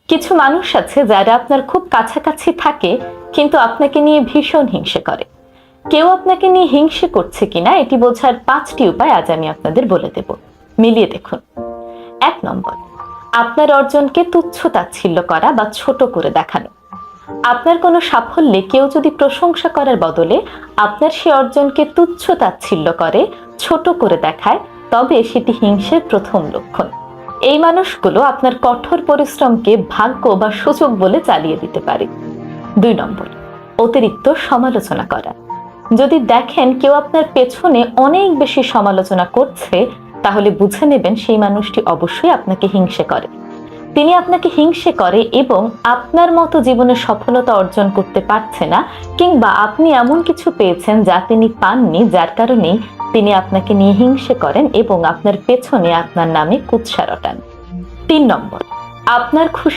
কিছু মানুষ আছে যারা আপনার খুব কাছাকাছি থাকে কিন্তু আপনাকে নিয়ে ভীষণ হিংসে করে। কেউ আপনাকে নিয়ে হিংসে করছে কিনা এটি বোঝার 5টি উপায় আজ আমি আপনাদের বলে দেব। মিলিয়ে দেখুন। 1 নম্বর, আপনার অর্জনকে তুচ্ছ তাচ্ছিল্য করা বা ছোট করে দেখানো। আপনার কোনো সাফল্যে কেউ যদি প্রশংসা করার বদলে আপনার সে অর্জনকে তুচ্ছ তাচ্ছিল্য করে, ছোট করে দেখায়, তবে সেটি হিংসের প্রথম লক্ষণ। এই মানুষগুলো আপনার কঠোর পরিশ্রমকে ভাগ্য বা সুযোগ বলে চালিয়ে দিতে পারে। 2 নম্বর, অতিরিক্ত সমালোচনা করা। যদি দেখেন কেউ আপনার পেছনে অনেক বেশি সমালোচনা করছে, তাহলে বুঝে নেবেন সেই মানুষটি অবশ্যই আপনাকে হিংসে করে। তিনি আপনাকে হিংসে করে এবং আপনার মতো জীবনে সফলতা অর্জন করতে পারছে না, কিংবা আপনি এমন কিছু পেয়েছেন যা তিনি পাননি, যার কারণেই তিনি আপনাকে নিয়ে হিংসে করেন এবং আপনার পেছনে আপনার নামে কুৎসা রটান। 3 নম্বর, আপনার খুশি